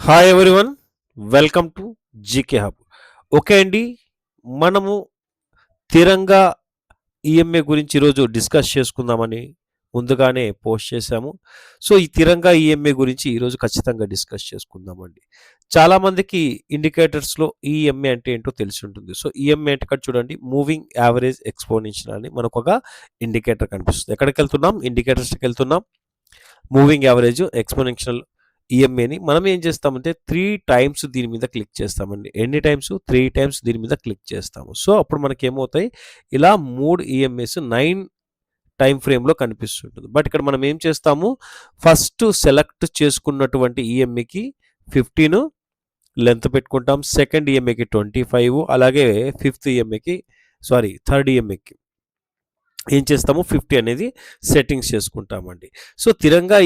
Hi everyone, welcome to GK hub. Okay అండి, మనము తిరంగా EMA గురించి ఈరోజు డిస్కస్ చేసుకుందామని ముందుగానే పోస్ట్ చేశాము. సో ఈ తిరంగా ఈఎంఏ గురించి ఈరోజు ఖచ్చితంగా డిస్కస్ చేసుకుందామండి. చాలామందికి ఇండికేటర్స్లో ఈఎంఏ అంటే ఏంటో తెలిసి ఉంటుంది. సో ఈఎంఏ అంటే ఇక్కడ చూడండి, మూవింగ్ యావరేజ్ ఎక్స్పోనెన్షియల్ అని మనకు ఒక ఇండికేటర్ కనిపిస్తుంది. ఎక్కడికి వెళ్తున్నాం? ఇండికేటర్స్కి వెళ్తున్నాం. మూవింగ్ యావరేజ్ ఎక్స్పోనెన్షియల్ ఈఎంఏని మనం ఏం చేస్తామంటే 3 టైమ్స్ దీని మీద క్లిక్ చేస్తామండి. ఎన్ని టైమ్స్? 3 టైమ్స్ దీని మీద క్లిక్ చేస్తాము. సో అప్పుడు మనకేమవుతాయి, ఇలా 3 ఈఎంఏస్ 9 టైమ్ ఫ్రేమ్‌లో కనిపిస్తుంటుంది. బట్ ఇక్కడ మనం ఏం చేస్తాము, ఫస్ట్ సెలెక్ట్ చేసుకున్నటువంటి ఈఎంఏకి 15 లెంత్ పెట్టుకుంటాం. సెకండ్ ఈఎంఏకి 25, అలాగే థర్డ్ ఈఎంఏకి ఏం చేస్తాము, 50 అనేది సెట్టింగ్స్ చేసుకుంటామండి. సో తిరంగా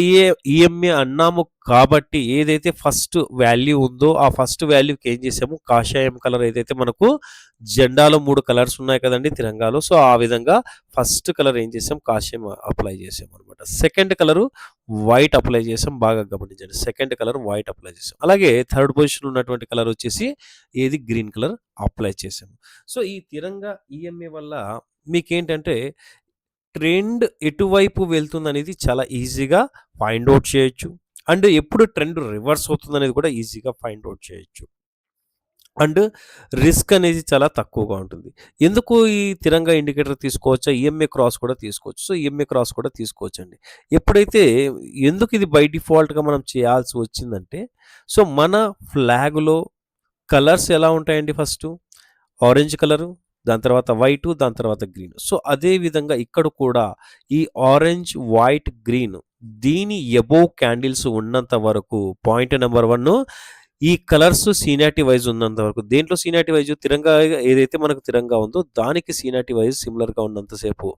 ఈఎంఏ అన్నాము కాబట్టి ఏదైతే ఫస్ట్ వాల్యూ ఉందో ఆ ఫస్ట్ వాల్యూకి ఏం చేసాము, కాషాయం కలర్ ఏదైతే మనకు జెండాలో 3 కలర్స్ ఉన్నాయి కదండి తిరంగాలో. సో ఆ విధంగా ఫస్ట్ కలర్ ఏం చేసాం, కాషాయం అప్లై చేసాం అనమాట. సెకండ్ కలరు వైట్ అప్లై చేసాం. బాగా గమనించండి, సెకండ్ కలర్ వైట్ అప్లై చేసాం. అలాగే థర్డ్ పొజిషన్ ఉన్నటువంటి కలర్ వచ్చేసి ఏది, గ్రీన్ కలర్ అప్లై చేసాము. సో ఈ తిరంగా ఈఎంఏ వల్ల మీకేంటంటే ట్రెండ్ ఎటువైపు వెళ్తుందనేది చాలా ఈజీగా ఫైండ్ ఔట్ చేయొచ్చు. అండ్ ఎప్పుడు ట్రెండ్ రివర్స్ అవుతుందనేది కూడా ఈజీగా ఫైండ్ ఔట్ చేయొచ్చు. అండ్ రిస్క్ అనేది చాలా తక్కువగా ఉంటుంది. ఎందుకు ఈ తిరంగా ఇండికేటర్ తీసుకోవచ్చా? ఈఎంఏ క్రాస్ కూడా తీసుకోవచ్చు. సో ఈఎంఏ క్రాస్ కూడా తీసుకోవచ్చండి. ఎప్పుడైతే ఎందుకు ఇది బై డిఫాల్ట్‌గా మనం చేయాల్సి వచ్చిందంటే, సో మన ఫ్లాగ్‌లో కలర్స్ ఎలా ఉంటాయండి, ఫస్టు ఆరెంజ్ కలరు, దాని తర్వాత వైటు, దాని తర్వాత గ్రీన్. సో అదే విధంగా ఇక్కడ కూడా ఈ ఆరెంజ్, వైట్, గ్రీన్ దీని ఎబోవ్ క్యాండిల్స్ ఉన్నంత వరకు పాయింట్ నెంబర్ 1 ఈ కలర్స్ సీనియారిటీ వైజ్ ఉన్నంత వరకు. దేంట్లో సీనియారిటీ వైజ్? తిరంగా ఏదైతే మనకు తిరంగా ఉందో దానికి సీనియారిటీ వైజ్ సిమిలర్‌గా ఉన్నంత సేపు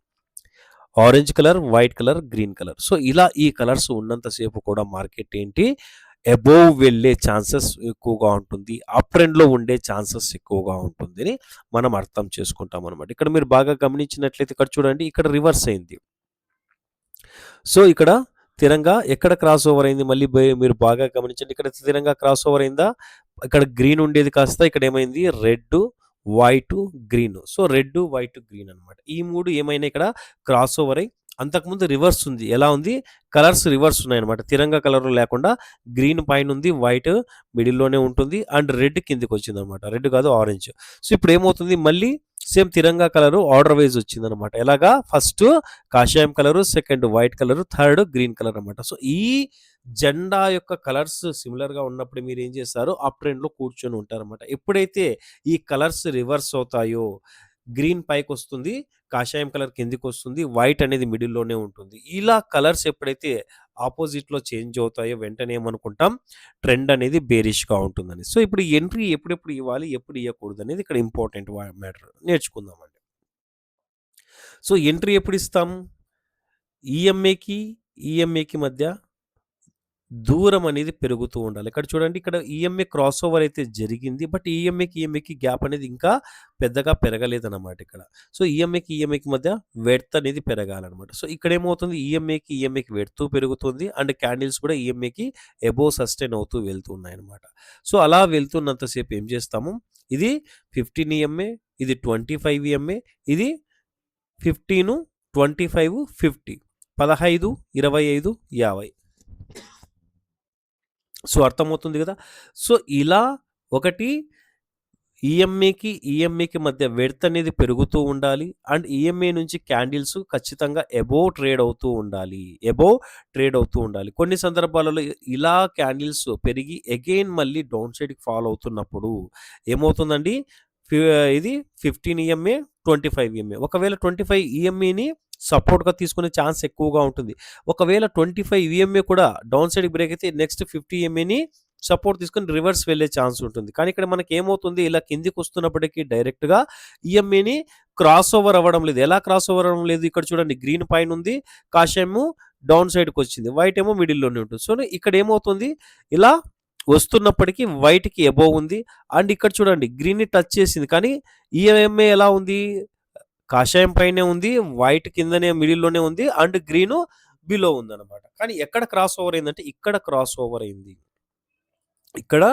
orange colour, white colour, green colour. So ఇలా ఈ కలర్స్ ఉన్నంత సేపు కూడా మార్కెట్ ఏంటి, అబోవ్ వెళ్ళే ఛాన్సెస్ ఎక్కువగా ఉంటుంది. అప్ ట్రెండ్‌లో ఉండే ఛాన్సెస్ ఎక్కువగా ఉంటుందని మనం అర్థం చేసుకుంటాం అనమాట. ఇక్కడ మీరు బాగా గమనించినట్లయితే ఇక్కడ చూడండి, ఇక్కడ రివర్స్ అయింది. సో ఇక్కడ తిరంగా ఎక్కడ క్రాస్ ఓవర్ అయింది, మళ్ళీ మీరు బాగా గమనించండి. ఇక్కడ తిరంగా క్రాస్ ఓవర్ అయిందా? ఇక్కడ గ్రీన్ ఉండేది కాస్త ఇక్కడ ఏమైంది, red, white, green. So red, white, green అనమాట. ఈ 3 ఏమైనా ఇక్కడ క్రాస్ ఓవర్ అయ్యి అంతకుముందు రివర్స్ ఉంది. ఎలా ఉంది? కలర్స్ రివర్స్ ఉన్నాయన్నమాట. తిరంగా కలర్ లేకుండా గ్రీన్ పైన ఉంది, వైట్ మిడిల్‌లోనే ఉంటుంది, అండ్ రెడ్ కిందకి వచ్చిందనమాట. రెడ్ కాదు, ఆరెంజ్. సో ఇప్పుడు ఏమవుతుంది, మళ్ళీ సేమ్ తిరంగా కలరు ఆర్డర్ వైజ్ వచ్చిందనమాట. ఎలాగా? ఫస్ట్ కాషాయం colour, second white colour, third green colour అనమాట. సో ఈ జెండా యొక్క కలర్స్ సిమిలర్‌గా ఉన్నప్పుడు మీరు ఏం చేస్తారు, అప్ ట్రెండ్‌లో కూర్చొని ఉంటారనమాట. ఎప్పుడైతే ఈ కలర్స్ రివర్స్ అవుతాయో, గ్రీన్ పైకొస్తుంది, కాషాయం కలర్ కిందికొస్తుంది, వైట్ అనేది మిడిల్‌లోనే ఉంటుంది. ఇలా కలర్స్ ఎప్పుడైతే ఆపోజిట్‌లో చేంజ్ అవుతాయో వెంటనే ఏమనుకుంటాం, ట్రెండ్ అనేది బేరిష్‌గా ఉంటుందని. సో ఇప్పుడు ఎంట్రీ ఎప్పుడెప్పుడు ఇవ్వాలి, ఎప్పుడు ఇయ్యకూడదనేది ఇక్కడ ఇంపార్టెంట్ మ్యాటర్ నేర్చుకుందామండి. సో ఎంట్రీ ఎప్పుడు ఇస్తాం? ఈఎంఏకి, ఈఎంఏకి మధ్య దూరం అనేది పెరుగుతూ ఉండాలి. ఇక్కడ చూడండి, ఇక్కడ ఈఎంఏ క్రాస్ ఓవర్ అయితే జరిగింది. బట్ ఈఎంఏకి గ్యాప్ అనేది ఇంకా పెద్దగా పెరగలేదన్నమాట ఇక్కడ. సో ఈఎంఏకి మధ్య వెడ్త్ అనేది పెరగాలన్నమాట. సో ఇక్కడ ఏమవుతుంది, ఈఎంఏకి వెడ్త్ పెరుగుతుంది, అండ్ క్యాండిల్స్ కూడా ఈఎంఏకి అబోవ్ సస్టైన్ అవుతూ వెళ్తున్నాయన్నమాట. సో అలా వెళ్తున్నంత సేపు ఏం చేస్తాము, ఇది 15 ఈఎంఏ, ఇది 25 ఈఎంఏ, ఇది 15, 25, 50, 15, 25, 50. సో అర్థమవుతుంది కదా. సో ఇలా ఒకటి ఈఎంఏకి మధ్య వెడ్త్ అనేది పెరుగుతూ ఉండాలి, అండ్ ఈఎంఏ నుంచి క్యాండిల్స్ ఖచ్చితంగా అబోవ్ ట్రేడ్ అవుతూ ఉండాలి. కొన్ని సందర్భాలలో ఇలా క్యాండిల్స్ పెరిగి అగైన్ మళ్ళీ డౌన్ సైడ్కి ఫాలో అవుతున్నప్పుడు ఏమవుతుందండి, ఇది 15 ఈఎంఏ, 25 ఈఎంఏ. ఒకవేళ 25 ఈఎంఏని సపోర్ట్‌గా తీసుకునే ఛాన్స్ ఎక్కువగా ఉంటుంది. ఒకవేళ 25 ఈఎంఏ కూడా డౌన్ సైడ్‌కి బ్రేక్ అయితే నెక్స్ట్ 50 ఈఎంఏని సపోర్ట్ తీసుకొని రివర్స్ వెళ్ళే ఛాన్స్ ఉంటుంది. కానీ ఇక్కడ మనకి ఏమవుతుంది, ఇలా కిందికి వస్తున్నప్పటికీ డైరెక్ట్‌గా ఈఎంఏని క్రాస్ ఓవర్ అవ్వడం లేదు. ఎలా క్రాస్ ఓవర్ అవ్వడం లేదు? ఇక్కడ చూడండి, గ్రీన్ పైన ఉంది, కాషాయము డౌన్ సైడ్‌కి వచ్చింది, వైట్ ఏమో మిడిల్‌లోనే ఉంటుంది. సో ఇక్కడ ఏమవుతుంది, ఇలా వస్తున్నప్పటికీ వైట్‌కి అబోవ్ ఉంది, అండ్ ఇక్కడ చూడండి గ్రీన్‌ని టచ్ చేసింది. కానీ ఈఎంఏ ఎలా ఉంది, కాషాయం పైనే ఉంది, వైట్ కిందనే మిడిల్‌లోనే ఉంది, అండ్ గ్రీను బిలో ఉందన్నమాట. కానీ ఎక్కడ క్రాస్ ఓవర్ అయిందంటే ఇక్కడ క్రాస్ ఓవర్ అయింది. ఇక్కడ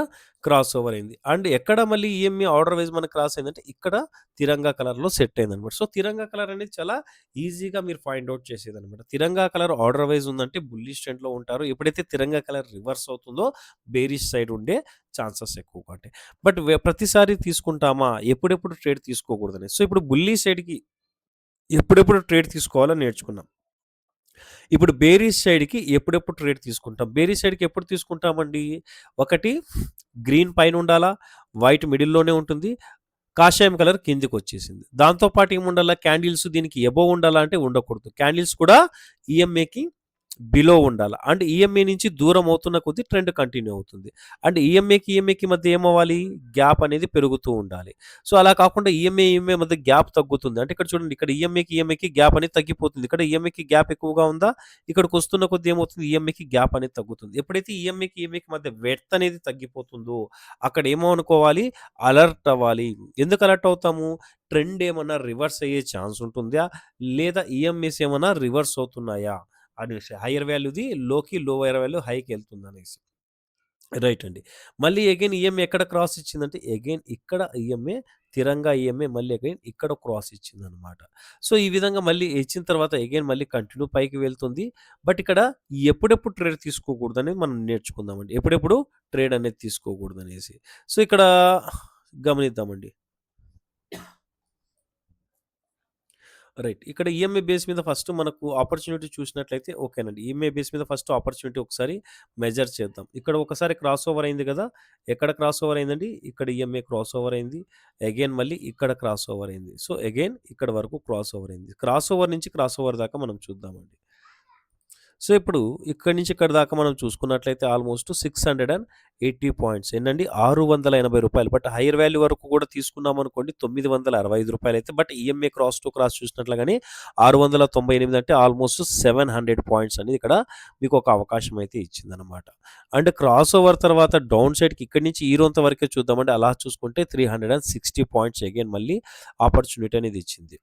క్రాస్ ఓవర్ అయింది. అండ్ ఎక్కడ మళ్ళీ ఈఎంఐ ఆర్డర్ వైస్ మనకు క్రాస్ అయిందంటే ఇక్కడ తిరంగా కలర్‌లో సెట్ అయిందనమాట. సో, తిరంగా కలర్ అనేది చాలా ఈజీగా మీరు ఫైండ్ ఔట్ చేసేదనమాట. తిరంగా కలర్ ఆర్డర్ వైస్ ఉందంటే బుల్లిష్ ట్రెండ్‌లో ఉంటారు. ఎప్పుడైతే తిరంగా కలర్ రివర్స్ అవుతుందో బేరిష్ సైడ్ ఉండే ఛాన్సెస్ ఎక్కువగా ఉంటాయి. బట్ ప్రతిసారి తీసుకుంటామా? ఎప్పుడెప్పుడు ట్రేడ్ తీసుకోకూడదని. సో, ఇప్పుడు బుల్లి సైడ్‌కి ఎప్పుడెప్పుడు ట్రేడ్ తీసుకోవాలో నేర్చుకున్నాం. ఇప్పుడు బేరీస్ సైడ్‌కి ఎప్పుడెప్పుడు ట్రేడ్ తీసుకుంటాం? బేరీస్ సైడ్‌కి ఎప్పుడు తీసుకుంటామండి? ఒకటి గ్రీన్ పైనుండాలా, వైట్ మిడిల్‌లోనే ఉంటుంది. కాషాయం కలర్ కిందకొచ్చేసింది. దాంతో పాటు ఏముండాలా క్యాండిల్స్ దీనికి అబోవ్ ఉండాలా అంటే ఉండకూడదు. క్యాండిల్స్ కూడా ఈఎంఏకి బిలో ఉండాల. అండ్ ఈఎంఏ నుంచి దూరం అవుతున్న కొద్దీ ట్రెండ్ కంటిన్యూ అవుతుంది. అండ్ ఈఎంఏకి మధ్య ఏమవ్వాలి? గ్యాప్ అనేది పెరుగుతూ ఉండాలి. సో, అలా కాకుండా ఈఎంఏ మధ్య గ్యాప్ తగ్గుతుంది. అంటే ఇక్కడ చూడండి ఇక్కడ ఈఎంఏకి గ్యాప్ అనేది తగ్గిపోతుంది. ఇక్కడ ఈఎంఏకి గ్యాప్ ఎక్కువగా ఉందా? ఇక్కడికొస్తున్న కొద్దీ ఏమవుతుంది? ఈఎంఏకి గ్యాప్ అనేది తగ్గుతుంది. ఎప్పుడైతే ఈఎంఏకి మధ్య విడ్త్ అనేది తగ్గిపోతుందో అక్కడ ఏమో అనుకోవాలి? అలర్ట్ అవ్వాలి. ఎందుకు అలర్ట్ అవుతాము? ట్రెండ్ ఏమన్నా రివర్స్ అయ్యే ఛాన్స్ ఉంటుందా? లేదా ఈఎంఏస్ ఏమన్నా రివర్స్ అవుతున్నాయా? అనేసి హైయర్ వాల్యూది లోకి, లోయర్ వాల్యూ హైకెళ్తుందనేసి. రైట్ అండి. మళ్ళీ అగైన్ ఈఎంఐ ఎక్కడ క్రాస్ ఇచ్చిందంటే అగైన్ ఇక్కడ ఈఎంఐ తిరంగా ఈఎంఐ మళ్ళీ అగైన్ ఇక్కడ క్రాస్ ఇచ్చిందనమాట. సో, ఈ విధంగా మళ్ళీ ఇచ్చిన తర్వాత అగైన్ మళ్ళీ కంటిన్యూ పైకి వెళ్తుంది. బట్ ఇక్కడ ఎప్పుడెప్పుడు ట్రేడ్ తీసుకోకూడదనేది మనం నేర్చుకుందామండి. ఎప్పుడెప్పుడు ట్రేడ్ అనేది తీసుకోకూడదనేసి. సో, ఇక్కడ గమనిద్దామండి. రైట్. ఇక్కడ ఈఎంఐ బేస్ మీద ఫస్ట్ మనకు ఆపర్చునిటీ చూసినట్లయితే ఓకేనండి. ఈఎంఐ బేస్ మీద ఫస్ట్ ఆపర్చునిటీ ఒకసారి మెజర్ చేద్దాం. ఇక్కడ ఒకసారి క్రాస్ ఓవర్ అయింది గదా! ఎక్కడ క్రాస్ ఓవర్ అయిందండి? ఇక్కడ ఈఎంఐ క్రాస్ ఓవర్ అయింది. అగైన్ మళ్ళీ ఇక్కడ క్రాస్ ఓవర్ అయింది. సో, అగైన్ ఇక్కడ వరకు క్రాస్ ఓవర్ అయింది. క్రాస్ ఓవర్ నుంచి క్రాస్ ఓవర్ దాకా మనం చూద్దామండి. సో, ఇప్పుడు ఇక్కడి నుంచి ఇక్కడి దాకా మనం చూసుకున్నట్లయితే ఆల్మోస్ట్ 680 పాయింట్స్ ఏంటండి? రూ. 680. బట్ హైయర్ వాల్యూ వరకు కూడా తీసుకున్నామనుకోండి రూ. 965 అయితే but EMI cross to cross చూసినట్లు గాని 698 అంటే ఆల్మోస్ట్ 700 పాయింట్స్ అనేది ఇక్కడ మీకు ఒక అవకాశం అయితే ఇచ్చిందనమాట. అండ్ క్రాస్ ఓవర్ తర్వాత డౌన్ సైడ్‌కి ఇక్కడి నుంచి ఈ రోంత వరకే చూద్దామండి. అలా చూసుకుంటే 360 పాయింట్స్ అగైన్ మళ్ళీ ఆపర్చునిటీ అనేది ఇచ్చింది.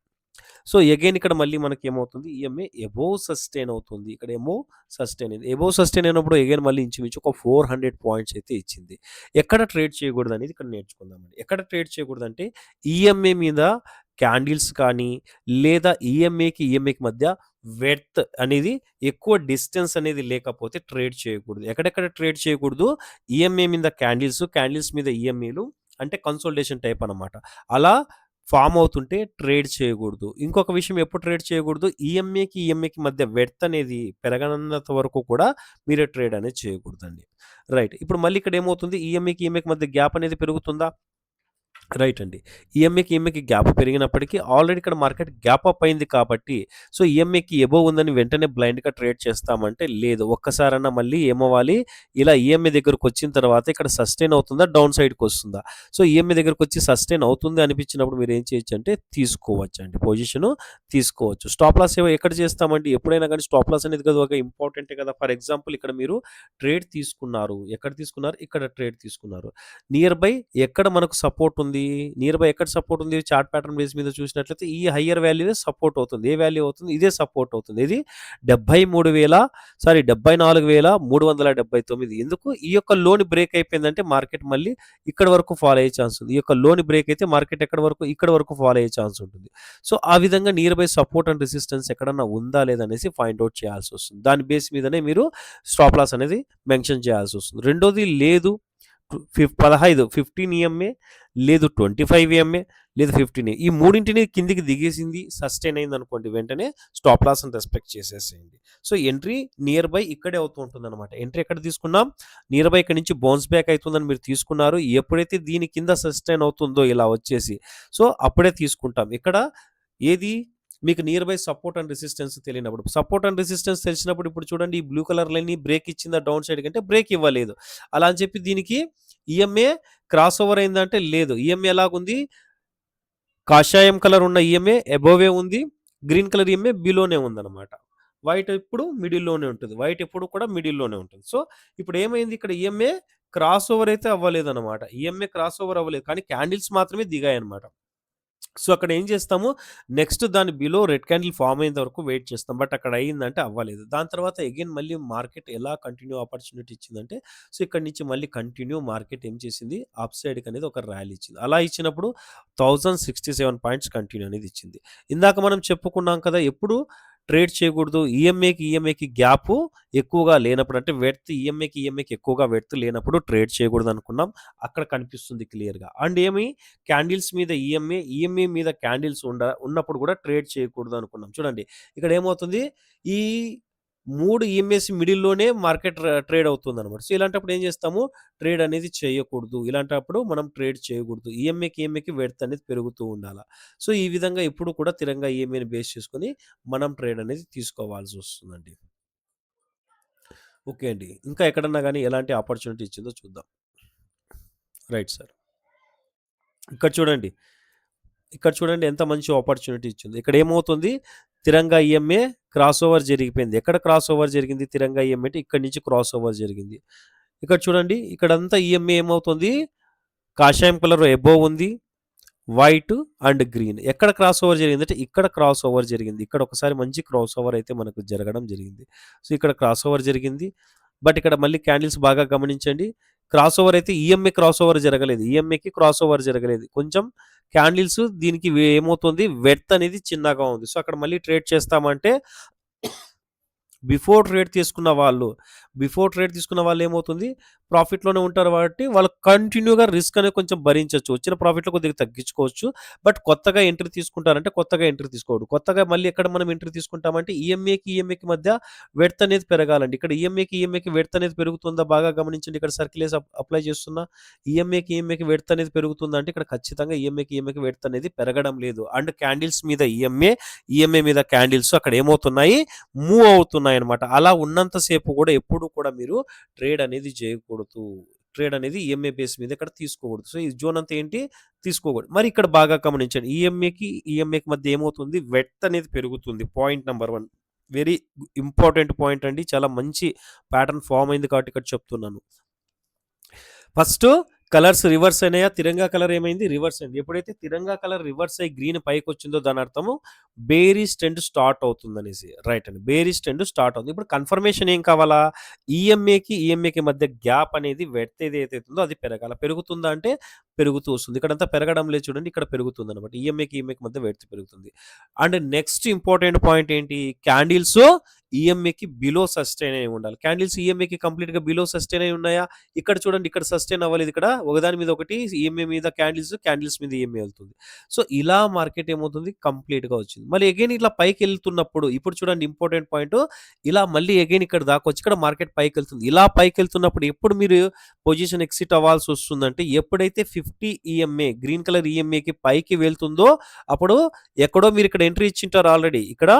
సో, అగైన్ ఇక్కడ మళ్ళీ మనకేమవుతుంది? ఈఎంఐ అబోవ్ సస్టైన్ అవుతుంది. ఇక్కడేమో సస్టైన్ అయింది. అబోవ్ సస్టైన్ అయినప్పుడు అగైన్ మళ్ళీ ఇంచుమించు ఒక 400 పాయింట్స్ అయితే ఇచ్చింది. ఎక్కడ ట్రేడ్ చేయకూడదనేది ఇక్కడ నేర్చుకుందామండి. ఎక్కడ ట్రేడ్ చేయకూడదంటే ఈఎంఐ మీద క్యాండిల్స్ కానీ, లేదా ఈఎంఐకి మధ్య విడ్త్ అనేది ఎక్కువ డిస్టెన్స్ అనేది లేకపోతే ట్రేడ్ చేయకూడదు. ఎక్కడెక్కడ ట్రేడ్ చేయకూడదు? ఈఎంఐ మీద క్యాండిల్స్, క్యాండిల్స్ మీద ఈఎంఐలు అంటే కన్సాలిడేషన్ టైప్ అనమాట. అలా ఫార్మ్ అవుతుంటే ట్రేడ్ చేయకూడదు. ఇంకొక విషయం ఎప్పుడు ట్రేడ్ చేయకూడదు? ఈఎంఐకి మధ్య విడ్త్ అనేది పెరగనంత వరకు కూడా మీరు ట్రేడ్ అనేది చేయకూడదండి. రైట్. ఇప్పుడు మళ్ళీ ఇక్కడ ఏమవుతుంది? ఈఎంఐకి మధ్య గ్యాప్ అనేది పెరుగుతుందా? రైట్ అండి. ఈఎంఐకి గ్యాప్ పెరిగినప్పటికీ ఆల్రెడీ ఇక్కడ మార్కెట్ గ్యాప్ అప్ అయింది కాబట్టి, సో, ఈఎంఐకి అబోవ్ ఉందని వెంటనే బ్లైండ్‌గా ట్రేడ్ చేస్తామంటే లేదు. ఒక్కసారన్నా మళ్ళీ ఏమవ్వాలి? ఇలా ఈఎంఐ దగ్గరకొచ్చిన తర్వాత ఇక్కడ సస్టైన్ అవుతుందా? డౌన్ సైడ్‌కొస్తుందా? సో, ఈఎంఐ దగ్గరకొచ్చి సస్టైన్ అవుతుంది అనిపించినప్పుడు మీరేం చేయొచ్చంటే తీసుకోవచ్చండి. పొజిషను తీసుకోవచ్చు. స్టాప్ లాస్ ఎక్కడ చేస్తామండి? ఎప్పుడైనా గానీ స్టాప్ లాస్ అనేది కదా ఒక ఇంపార్టెంటే కదా! ఫర్ ఎగ్జాంపుల్ ఇక్కడ మీరు ట్రేడ్ తీసుకున్నారు. ఎక్కడ తీసుకున్నారు? ఇక్కడ ట్రేడ్ తీసుకున్నారు. నియర్ బై ఎక్కడ మనకు సపోర్ట్ ఉంది? నియర్ బై ఎక్కడ సపోర్ట్ ఉంది? చార్ట్ ప్యాటర్న్ బేస్ మీద చూసినట్లయితే ఈ హైయర్ వాల్యూయే సపోర్ట్ అవుతుంది. ఏ వాల్యూ అవుతుంది? ఇదే సపోర్ట్ అవుతుంది. ఇది 74,379 ఎందుకు? ఈ యొక్క లోని బ్రేక్ అయిపోయిందంటే మార్కెట్ మళ్ళీ ఇక్కడి వరకు ఫాలో అయ్యే ఛాన్స్ ఉంది. ఈ యొక్క లోని బ్రేక్ అయితే మార్కెట్ ఎక్కడి వరకు? ఇక్కడి వరకు ఫాలో అయ్యే ఛాన్స్ ఉంటుంది. సో, ఆ విధంగా near by support and resistance ఎక్కడన్నా ఉందా? లేదా? అనేసి ఫైండ్ ఔట్ చేయాల్సొస్తుంది. దాని బేస్ మీదనే మీరు స్టాప్ లాస్ అనేది మెన్షన్ చేయాల్సొస్తుంది. రెండోది లేదు 15 ఈఎంఏ లేదు 25 ఈఎంఏ లేదు 15 ఈ మూడింటిని కిందికి దిగేసింది సస్టైన్ అయిందనుకోండి వెంటనే స్టాప్ లాస్‌ని రెస్పెక్ట్ చేసేసేయండి. సో, ఎంట్రీ నియర్ బై ఇక్కడే అవుతూ ఉంటుందన్నమాట. ఎంట్రీ ఎక్కడ తీసుకున్నాం? నియర్ బై ఇక్కడి నుంచి బౌన్స్ బ్యాక్ అయితుందని మీరు తీసుకున్నారు. ఎప్పుడైతే దీని కింద సస్టైన్ అవుతుందో ఇలా వచ్చేసి, సో, అప్పుడే తీసుకుంటాం. ఇక్కడ ఏది మీకు near by support and resistance తెలియనప్పుడు. సపోర్ట్ అండ్ రెసిస్టెన్స్ తెలిసినప్పుడు ఇప్పుడు చూడండి ఈ బ్లూ కలర్ లైన్‌ని బ్రేక్ ఇచ్చిందా డౌన్ సైడ్ కంటే బ్రేక్ ఇవ్వలేదు. అలా అని చెప్పి దీనికి ఈఎంఏ క్రాస్ ఓవర్ అయిందంటే లేదు. ఈఎంఏ ఎలాగుంది? కాషాయం కలర్ ఉన్న ఈఎంఏ అబోవే ఉంది. గ్రీన్ కలర్ ఈఎంఏ బిలోనే ఉందన్నమాట. వైట్ ఇప్పుడు మిడిల్‌లోనే ఉంటుంది. వైట్ ఎప్పుడు కూడా మిడిల్‌లోనే ఉంటుంది. సో, ఇప్పుడు ఏమైంది ఇక్కడ ఈఎంఏ క్రాస్ ఓవర్ అయితే అవ్వలేదన్నమాట. ఈఎంఏ క్రాస్ ఓవర్ అవ్వలేదు. కానీ క్యాండిల్స్ మాత్రమే దిగాయన్నమాట. సో, అక్కడ ఏం చేస్తాము, నెక్స్ట్ దాని బిలో రెడ్ క్యాండిల్ ఫార్మ్ అయ్యేంత వరకు వెయిట్ చేస్తాం. బట్ అక్కడ అయిందంటే అవ్వలేదు. దాని తర్వాత అగైన్ మళ్ళీ మార్కెట్ ఎలా కంటిన్యూ ఆపర్చునిటీ ఇచ్చిందంటే, సో, ఇక్కడి నుంచి మళ్ళీ కంటిన్యూ మార్కెట్ ఏం చేసింది, అప్ సైడ్‌కనేది ఒక ర్యాలీ ఇచ్చింది. అలా ఇచ్చినప్పుడు 1067 పాయింట్స్ కంటిన్యూ అనేది ఇచ్చింది. ఇందాక మనం చెప్పుకున్నాం కదా! ఎప్పుడు ట్రేడ్ చేయకూడదు. ఈఎంఐకి గ్యాపు ఎక్కువగా లేనప్పుడు, అంటే ఈఎంఐకి ఎక్కువగా వెడ్త్ లేనప్పుడు ట్రేడ్ చేయకూడదు అనుకున్నాం. అక్కడ కనిపిస్తుంది క్లియర్‌గా. అండ్ క్యాండిల్స్ మీద ఈఎంఐ మీద క్యాండిల్స్ ఉన్నప్పుడు కూడా ట్రేడ్ చేయకూడదు అనుకున్నాం. చూడండి ఇక్కడ ఏమవుతుంది, ఈ 3 ఈఎంఐస్ మిడిల్‌లోనే మార్కెట్ ట్రేడ్ అవుతుందనమాట. సో, ఇలాంటప్పుడు ఏం చేస్తాము, ట్రేడ్ అనేది చేయకూడదు. ఇలాంటప్పుడు మనం ట్రేడ్ చేయకూడదు. ఈఎంఐకి వెడ్త్ అనేది పెరుగుతూ ఉండాల. సో, ఈ విధంగా ఎప్పుడు కూడా స్థిరంగా ఈఎంఐని బేస్ చేసుకొని మనం ట్రేడ్ అనేది తీసుకోవాల్సొస్తుందండి. ఓకే అండి. ఇంకా ఎక్కడన్నా గాని ఎలాంటి ఆపర్చునిటీ ఇచ్చిందో చూద్దాం. Right sir. ఇక్కడ చూడండి. ఇక్కడ చూడండి ఎంత మంచి ఆపర్చునిటీ ఇచ్చింది. ఇక్కడ ఏమవుతుంది, తిరంగా ఈఎంఏ క్రాస్ ఓవర్ జరిగిపోయింది. ఎక్కడ క్రాస్ ఓవర్ జరిగింది తిరంగా ఈఎంఏ అంటే ఇక్కడి నుంచి క్రాస్ ఓవర్ జరిగింది. ఇక్కడ చూడండి ఇక్కడంతా ఈఎంఏ ఏమవుతుంది, కాషాయం కలర్ అబోవ్ ఉంది. White and green. ఎక్కడ క్రాస్ ఓవర్ జరిగిందంటే ఇక్కడ క్రాస్ ఓవర్ జరిగింది. ఇక్కడ ఒకసారి మంచి క్రాస్ ఓవర్ అయితే మనకు జరగడం జరిగింది. సో, ఇక్కడ క్రాస్ ఓవర్ జరిగింది. బట్ ఇక్కడ మళ్ళీ క్యాండిల్స్ బాగా గమనించండి. క్రాస్ ఓవర్ అయితే ఈఎంఐ క్రాస్ ఓవర్ జరగలేదు. ఈఎంఐకి క్రాస్ ఓవర్ జరగలేదు. కొంచెం క్యాండిల్స్ దీనికి ఏమవుతుంది, వెడ్త్ అనేది చిన్నగా ఉంది. సో, అక్కడ మళ్ళీ ట్రేడ్ చేస్తామంటే బిఫోర్ ట్రేడ్ తీసుకున్న వాళ్ళు, ఏమవుతుంది, ప్రాఫిట్‌లోనే ఉంటారు కాబట్టి వాళ్ళు కంటిన్యూ‌గా రిస్క్ అనేది కొంచెం భరించొచ్చు. వచ్చిన ప్రాఫిట్‌లో కొద్దిగా తగ్గించుకోవచ్చు. బట్ కొత్తగా ఎంట్రీ తీసుకుంటారంటే కొత్తగా ఎంట్రీ తీసుకోకూడదు. కొత్తగా మళ్ళీ ఎక్కడ మనం ఎంట్రీ తీసుకుంటామంటే ఈఎంఐకి మధ్య వెడ్త్ అనేది పెరగాలండి. ఇక్కడ ఈఎంఐకి వెడ్త్ అనేది పెరుగుతుందా బాగా గమనించండి. ఇక్కడ సర్కిల్ ఏసి అప్లై చేస్తున్నా. ఈఎంఐకి వెడ్త్ అనేది పెరుగుతుందా అంటే ఇక్కడ ఖచ్చితంగా ఈఎంఐకి వెడ్త్ అనేది పెరగడం లేదు. అండ్ క్యాండిల్స్ మీద ఈఎంఐ మీద క్యాండిల్స్ అక్కడ ఏమవుతున్నాయి, మూవ్ అవుతున్నాయన్నమాట. అలా ఉన్నంత సేపు కూడా ఎప్పుడు కూడా మీరు ట్రేడ్ అనేది చేయకూడదు. ట్రేడ్ అనేది ఈఎంఐ బేస్ మీద ఇక్కడ తీసుకోకూడదు. సో, ఈ జోన్ అంతా ఏంటి, తీసుకోకూడదు. మరి ఇక్కడ బాగా గమనించండి. ఈఎంఐకి మధ్య ఏమవుతుంది, వెడ్త్ అనేది పెరుగుతుంది. Point number 1 very important point అండి. చాలా మంచి ప్యాటర్న్ ఫార్మ్ అయింది కాబట్టి ఇక్కడ చెప్తున్నాను. ఫస్ట్ కలర్స్ రివర్స్ అయినాయా, తిరంగా కలర్ ఏమైంది, రివర్స్ అయింది. ఎప్పుడైతే తిరంగా కలర్ రివర్స్ అయ్యి గ్రీన్ పైకి వచ్చిందో దాని అర్థము బేరిష్ ట్రెండ్ స్టార్ట్ అవుతుంది అనేసి. రైట్ అండి, బేరిష్ ట్రెండ్ స్టార్ట్ అవుతుంది. ఇప్పుడు కన్ఫర్మేషన్ ఏం కావాలా, ఈఎంఐకి మధ్య గ్యాప్ అనేది వెడ్త్ ఏదైతే ఉందో అది పెరగాల. పెరుగుతుందా అంటే పెరుగుతూ వస్తుంది. ఇక్కడంతా పెరగడం లేదు చూడండి, ఇక్కడ పెరుగుతుంది అనమాట. ఈఎంఐకి మధ్య వెడ్త్ పెరుగుతుంది. అండ్ నెక్స్ట్ ఇంపార్టెంట్ పాయింట్ ఏంటి, క్యాండిల్స్ ఈఎంఐకి బిలో సస్టైన్ అయి ఉండాలి. క్యాండిల్స్ ఈఎంఐకి కంప్లీట్‌గా బిలో సస్టైన్ అయి ఉన్నాయా? ఇక్కడ చూడండి, ఇక్కడ సస్టైన్ అవ్వలేదు. ఇక్కడ ఒకదాని మీద ఒకటి ఈఎంఐ మీద క్యాండిల్స్ మీద ఈఎంఐ వెళ్తుంది. సో, ఇలా మార్కెట్ ఏమవుతుంది, కంప్లీట్‌గా వచ్చింది. మళ్ళీ అగైన్ ఇట్లా పైకెళ్తున్నప్పుడు ఇప్పుడు చూడండి ఇంపార్టెంట్ పాయింట్, ఇలా మళ్ళీ అగైన్ ఇక్కడ దాకా వచ్చి ఇక్కడ మార్కెట్ పైకెళ్తుంది. ఇలా పైకెళ్తున్నప్పుడు ఎప్పుడు మీరు పొజిషన్ ఎక్సిట్ అవ్వాల్సొస్తుందంటే ఎప్పుడైతే 50 ఈఎంఐ గ్రీన్ కలర్ ఈఎంఐకి పైకి వెళ్తుందో అప్పుడు ఎక్కడో మీరు ఇక్కడ ఎంట్రీ ఇచ్చింటారు ఆల్రెడీ. ఇక్కడ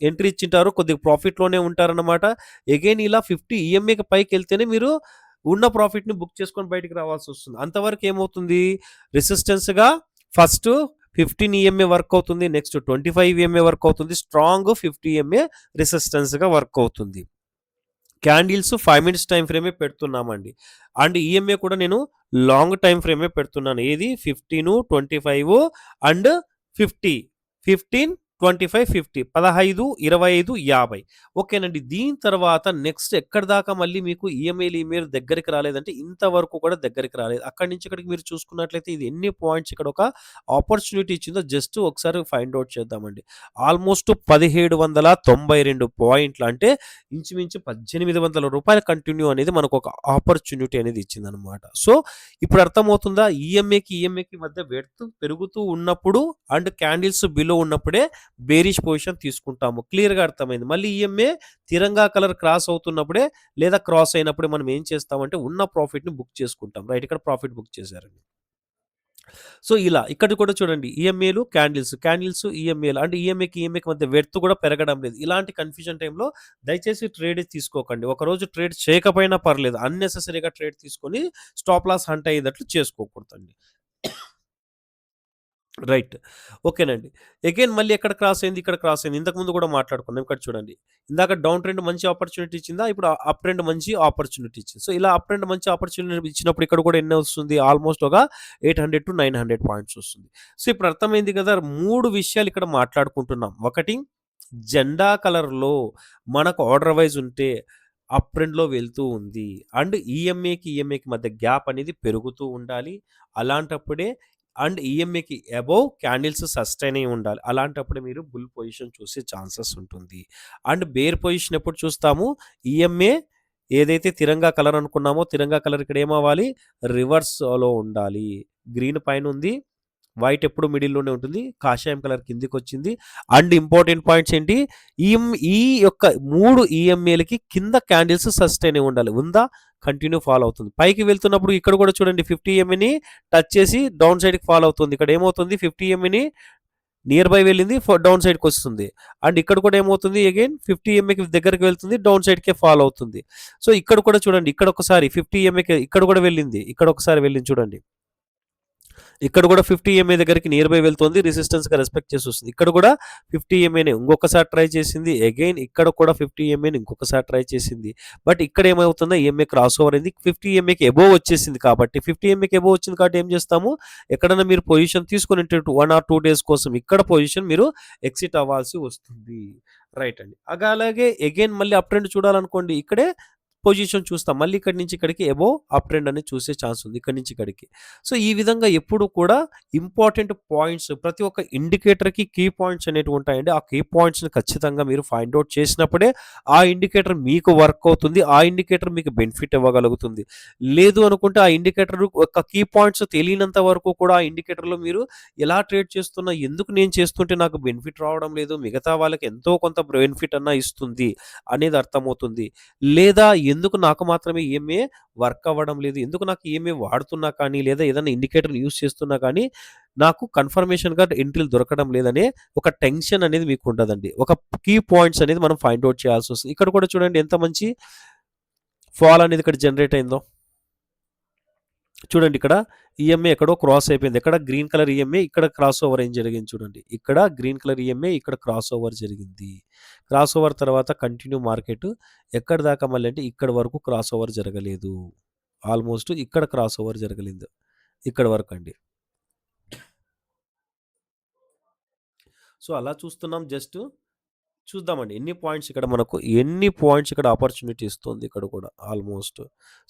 ఎంట్రీ ఇచ్చింటారు. కొద్దిగా ప్రాఫిట్‌లోనే ఉంటారన్నమాట. అగైన్ ఇలా 50 ఈఎంఐకి పైకెళ్తేనే మీరు ఉన్న ప్రాఫిట్‌ని బుక్ చేసుకొని బయటికి రావాల్సొస్తుంది. అంతవరకు ఏమవుతుంది, రెసిస్టెన్స్‌గా ఫస్ట్ 15 ఈఎంఐ వర్క్ అవుతుంది. నెక్స్ట్ 25 ఈఎంఐ వర్క్ అవుతుంది. స్ట్రాంగ్ 50 ఈఎంఐ రెసిస్టెన్స్‌గా వర్క్ అవుతుంది. క్యాండిల్స్ 5 మినిట్స్ టైమ్ ఫ్రేమే పెడుతున్నామండి. అండ్ ఈఎంఐ కూడా నేను లాంగ్ టైమ్ ఫ్రేమే పెడుతున్నాను. ఏది 15, 25 అండ్ 50. 15, 25, 50 15, 25, 50. ఓకేనండి. దీని తర్వాత నెక్స్ట్ ఎక్కడి దాకా మళ్ళీ మీకు ఈఎంఐలు దగ్గరికి రాలేదంటే ఇంతవరకు కూడా దగ్గరికి రాలేదు. అక్కడి నుంచి ఇక్కడికి మీరు చూసుకున్నట్లయితే ఇది ఎన్ని పాయింట్స్ ఇక్కడ ఒక ఆపర్చునిటీ ఇచ్చిందో జస్ట్ ఒకసారి ఫైండ్ ఔట్ చేద్దామండి. ఆల్మోస్ట్ 1792 పాయింట్లు, అంటే ఇంచుమించు రూ. 1800 కంటిన్యూ అనేది మనకు ఒక ఆపర్చునిటీ అనేది ఇచ్చిందనమాట. సో, ఇప్పుడు అర్థమవుతుందా, ఈఎంఐకి మధ్య వెడ్త్ పెరుగుతూ ఉన్నప్పుడు అండ్ క్యాండిల్స్ బిలో ఉన్నప్పుడే బేరిష్ పొజిషన్ తీసుకుంటాము. క్లియర్‌గా అర్థమైంది. మళ్ళీ ఈఎంఐ తిరంగా కలర్ క్రాస్ అవుతున్నప్పుడే లేదా క్రాస్ అయినప్పుడే మనం ఏం చేస్తామంటే ఉన్న ప్రాఫిట్‌ని బుక్ చేసుకుంటాం. రైట్, ఇక్కడ ప్రాఫిట్ బుక్ చేశారండి. సో, ఇలా ఇక్కడ కూడా చూడండి క్యాండిల్స్ ఈఎంఐలు అంటే ఈఎంఐకి మధ్య వెడ్త్ కూడా పెరగడం లేదు. ఇలాంటి కన్‌ఫ్యూజన్ టైమ్‌లో దయచేసి ట్రేడ్ తీసుకోకండి. ఒకరోజు ట్రేడ్ చేయకపోయినా పర్లేదు. అన్నెసెసరీగా ట్రేడ్ తీసుకొని స్టాప్ లాస్ హంట్ అయ్యేటట్లు చేసుకోకూడదండి. రైట్. ఓకేనండి. అగైన్ మళ్ళీ ఎక్కడ క్రాస్ అయింది? ఇక్కడ క్రాస్ అయింది. ఇంతకుముందు కూడా మాట్లాడుకున్నాం. ఇక్కడ చూడండి. ఇందాక డౌన్ ట్రెండ్ మంచి ఆపర్చునిటీ ఇచ్చిందా? ఇప్పుడు అప్ ట్రెండ్ మంచి ఆపర్చునిటీ ఇచ్చింది. సో, ఇలా అప్ ట్రెండ్ మంచి ఆపర్చునిటీ ఇచ్చినప్పుడు ఇక్కడ కూడా ఎన్నొస్తుంది? ఆల్మోస్ట్ ఒక 800-900 పాయింట్స్ వస్తుంది. సో, ఇప్పుడు అర్థమైంది కదా! 3 విషయాలు ఇక్కడ మాట్లాడుకుంటున్నాం. ఒకటి జెండా కలర్‌లో మనకు ఆర్డర్ వైస్ ఉంటే అప్ ట్రెండ్‌లో వెళ్తూ ఉంది. అండ్ ఈఎంఏకి మధ్య గ్యాప్ అనేది పెరుగుతూ ఉండాలి. అలాంటప్పుడే అండ్ ఈఎంఏకి అబోవ్ క్యాండిల్స్ సస్టైన్ అయ్యి ఉండాలి. అలాంటప్పుడు మీరు బుల్ పొజిషన్ చూసే ఛాన్సెస్ ఉంటుంది. అండ్ బేర్ పొజిషన్ ఎప్పుడు చూస్తాము? ఈఎంఏ ఏదైతే తిరంగా కలర్ అనుకున్నామో తిరంగా కలర్ ఇక్కడ ఏమవ్వాలి? రివర్స్‌లో ఉండాలి. గ్రీన్ పైనుంది. వైట్ ఎప్పుడు మిడిల్‌లోనే ఉంటుంది. కాషాయం కలర్ కిందకొచ్చింది. అండ్ ఇంపార్టెంట్ పాయింట్స్ ఏంటి? ఈ యొక్క 3 ఈఎంఏలకి కింద క్యాండిల్స్ సస్టైన్ అయ్యి ఉండాలి. ఉందా? కంటిన్యూ ఫాలో అవుతుంది. పైకి వెళ్తున్నప్పుడు ఇక్కడ కూడా చూడండి 50 ఈఎంఏని టచ్ చేసి డౌన్ సైడ్‌కి ఫాలో అవుతుంది. ఇక్కడ ఏమవుతుంది? 50 ఈఎంఏని నియర్ బై వెళ్ళింది డౌన్ సైడ్‌కి వస్తుంది. అండ్ ఇక్కడ కూడా ఏమవుతుంది? అగైన్ 50 ఈఎంఏకి దగ్గరికి వెళ్తుంది. డౌన్ సైడ్‌కే ఫాలో అవుతుంది. సో, ఇక్కడ కూడా చూడండి. ఇక్కడ ఒకసారి 50 ఈఎంఏకి ఇక్కడ కూడా వెళ్ళింది. ఇక్కడ ఒకసారి వెళ్ళింది చూడండి. ఇక్కడ కూడా 50 ఎంఏ దగ్గరికి నియర్ బై వెళ్తుంది. రెసిస్టెన్స్‌గా రెస్పెక్ట్ చేసి వస్తుంది. ఇక్కడ కూడా 50 ఎంఏనే ఇంకొకసారి ట్రై చేసింది. అగైన్ ఇక్కడ కూడా 50 ఎంఏని ఇంకొకసారి ట్రై చేసింది. బట్ ఇక్కడ ఏమవుతుందో ఈఎంఏ క్రాస్ ఓవర్ అయింది. 50 ఎంఏకి అబోవ్ వచ్చేసింది కాబట్టి 50 ఎంఏకి అబోవ్ వచ్చింది కాబట్టి ఏం చేస్తాము? ఎక్కడైనా మీరు పొజిషన్ తీసుకొని 1 ఆర్ 2 డేస్ కోసం ఇక్కడ పొజిషన్ మీరు ఎగ్జిట్ అవ్వాల్సి వస్తుంది. రైట్ అండి. అలాగే అగైన్ మళ్ళీ అప్ ట్రెండ్ చూడాలనుకోండి ఇక్కడే పొజిషన్ చూస్తాం. మళ్ళీ ఇక్కడి నుంచి ఇక్కడికి అబోవ్ అప్ ట్రెండ్ అనేది చూసే ఛాన్స్ ఉంది. ఇక్కడి నుంచి ఇక్కడికి. సో, ఈ విధంగా ఎప్పుడు కూడా ఇంపార్టెంట్ పాయింట్స్ ప్రతి ఒక్క ఇండికేటర్‌కి కీ పాయింట్స్ అనేటివి ఉంటాయండి. ఆ కీ పాయింట్స్‌ని ఖచ్చితంగా మీరు ఫైండ్ ఔట్ చేసినప్పుడే ఆ ఇండికేటర్ మీకు వర్క్ అవుతుంది. ఆ ఇండికేటర్ మీకు బెనిఫిట్ ఇవ్వగలుగుతుంది. లేదు అనుకుంటే ఆ ఇండికేటర్ యొక్క కీ పాయింట్స్ తెలియనంత వరకు కూడా ఆ ఇండికేటర్‌లో మీరు ఎలా ట్రేడ్ చేస్తున్నా, ఎందుకు నేను చేస్తుంటే నాకు బెనిఫిట్ రావడం లేదు, మిగతా వాళ్ళకి ఎంతో కొంత బెనిఫిట్ అన్నా ఇస్తుంది అనేది అర్థమవుతుంది. లేదా ఎందుకు నాకు మాత్రమే ఈఎంఏ వర్క్ అవ్వడం లేదు, ఎందుకు నాకు ఈఎంఏ వాడుతున్నా కానీ లేదా ఏదైనా ఇండికేటర్‌ని యూజ్ చేస్తున్నా కానీ నాకు కన్ఫర్మేషన్‌గా ఎంట్రీలు దొరకడం లేదనే ఒక టెన్షన్ అనేది మీకు ఉంటదండి. ఒక కీ పాయింట్స్ అనేది మనం ఫైండ్ ఔట్ చేయాల్సొస్తుంది. ఇక్కడ కూడా చూడండి ఎంత మంచి ఫాల్ అనేది ఇక్కడ జనరేట్ అయిందో. చూడండి ఇక్కడ ఈఎంఏ ఎక్కడో క్రాస్ అయిపోయింది. ఎక్కడ గ్రీన్ కలర్ ఈఎంఏ ఇక్కడ క్రాస్ ఓవర్ ఏం జరిగింది చూడండి. ఇక్కడ గ్రీన్ కలర్ ఈఎంఏ ఇక్కడ క్రాస్ ఓవర్ జరిగింది. క్రాస్ ఓవర్ తర్వాత కంటిన్యూ మార్కెట్ ఎక్కడి దాకా మళ్ళీ అంటే ఇక్కడి వరకు క్రాస్ ఓవర్ జరగలేదు. ఆల్మోస్ట్ ఇక్కడ క్రాస్ ఓవర్ జరగలేదు. ఇక్కడి వరకు అండి. సో, అలా చూస్తున్నాం జస్ట్ చూద్దామండి. ఎన్ని పాయింట్స్ ఇక్కడ ఆపర్చునిటీ ఇస్తుంది ఇక్కడ కూడా ఆల్మోస్ట్.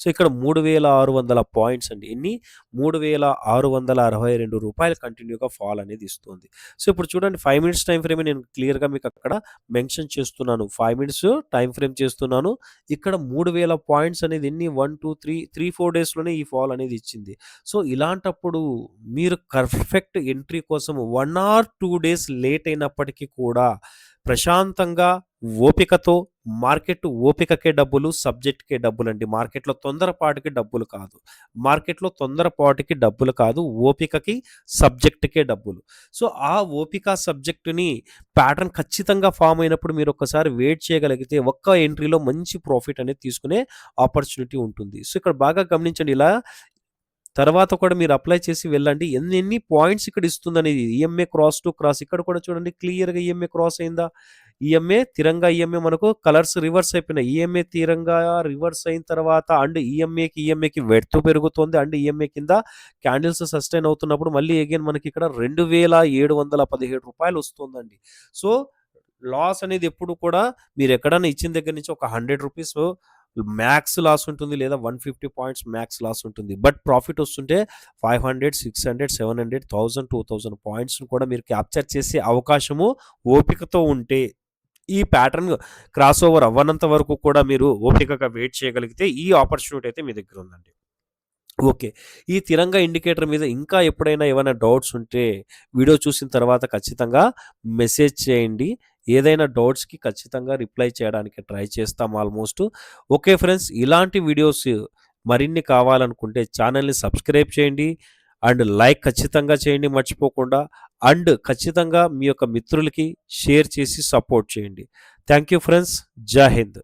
సో, ఇక్కడ 3600 పాయింట్స్ అండి. ఎన్ని? రూ. 3662 కంటిన్యూగా ఫాల్ అనేది ఇస్తుంది. సో, ఇప్పుడు చూడండి 5 మినిట్స్ టైమ్ ఫ్రేమ్ నేను క్లియర్‌గా మీకు అక్కడ మెన్షన్ చేస్తున్నాను. 5 మినిట్స్ టైమ్ ఫ్రేమ్ చేస్తున్నాను. ఇక్కడ 3000 పాయింట్స్ అనేది ఎన్ని 1, 2, 4 డేస్‌లోనే ఈ ఫాల్ అనేది ఇచ్చింది. సో, ఇలాంటప్పుడు మీరు పర్ఫెక్ట్ ఎంట్రీ కోసం 1 ఆర్ 2 డేస్ లేట్ అయినప్పటికీ కూడా ప్రశాంతంగా, ఓపికతో మార్కెట్ ఓపికకే డబ్బులు, సబ్జెక్ట్‌కే డబ్బులండి. మార్కెట్‌లో తొందరపాటుకి డబ్బులు కాదు. ఓపికకి, సబ్జెక్ట్‌కే డబ్బులు. సో, ఆ ఓపిక, సబ్జెక్ట్‌ని ప్యాటర్న్ ఖచ్చితంగా ఫార్మ్ అయినప్పుడు మీరొక్కసారి వెయిట్ చేయగలిగితే ఒక్క ఎంట్రీలో మంచి ప్రాఫిట్ అనేది తీసుకునే ఆపర్చునిటీ ఉంటుంది. సో, ఇక్కడ బాగా గమనించండి ఇలా తర్వాత కూడా మీరు అప్లై చేసి వెళ్ళండి. ఎన్నెన్ని పాయింట్స్ ఇక్కడ ఇస్తుందనేది ఈఎంఏ క్రాస్ టు క్రాస్ ఇక్కడ కూడా చూడండి క్లియర్‌గా ఈఎంఏ క్రాస్ అయిందా? తిరంగా ఈఎంఏ మనకు కలర్స్ రివర్స్ అయిపోయినాయి. ఈఎంఏ తిరంగా రివర్స్ అయిన తర్వాత అండ్ ఈఎంఏకి వెడతు పెరుగుతుంది. అండ్ ఈఎంఏ కింద క్యాండిల్స్ సస్టైన్ అవుతున్నప్పుడు మళ్ళీ అగైన్ మనకి ఇక్కడ రూ. 2717 వస్తుందండి. సో, లాస్ అనేది ఎప్పుడు కూడా మీరు ఎక్కడన్నా ఇచ్చిన దగ్గర నుంచి ఒక రూ. 100 లాస్ ఉంటుంది. లేదా 150 పాయింట్స్ మ్యాక్స్ లాస్ ఉంటుంది. బట్ ప్రాఫిట్ వస్తుంటే 500, 600, 700, 1000, 2000 పాయింట్స్‌ని కూడా మీరు క్యాప్చర్ చేసే అవకాశము ఓపికతో ఉంటే ఈ ప్యాటర్న్ క్రాస్ ఓవర్ అవ్వనంత వరకు కూడా మీరు ఓపికగా వెయిట్ చేయగలిగితే ఈ ఆపర్చునిటీ అయితే మీ దగ్గర ఉందండి. ఓకే. ఈ తిరంగా ఇండికేటర్ మీద ఇంకా ఎప్పుడైనా ఏమైనా డౌట్స్ ఉంటే వీడియో చూసిన తర్వాత ఖచ్చితంగా మెసేజ్ చేయండి. ఏదైనా డౌట్స్‌కి ఖచ్చితంగా రిప్లై చేయడానికి ట్రై చేస్తాం ఆల్మోస్ట్. Okay friends. ఇలాంటి వీడియోస్ మరిన్ని కావాలనుకుంటే ఛానెల్‌ని సబ్స్క్రైబ్ చేయండి. అండ్ లైక్ ఖచ్చితంగా చేయండి మర్చిపోకుండా. అండ్ ఖచ్చితంగా మీ యొక్క మిత్రులకి షేర్ చేసి సపోర్ట్ చేయండి. Thank you friends. జై హింద్.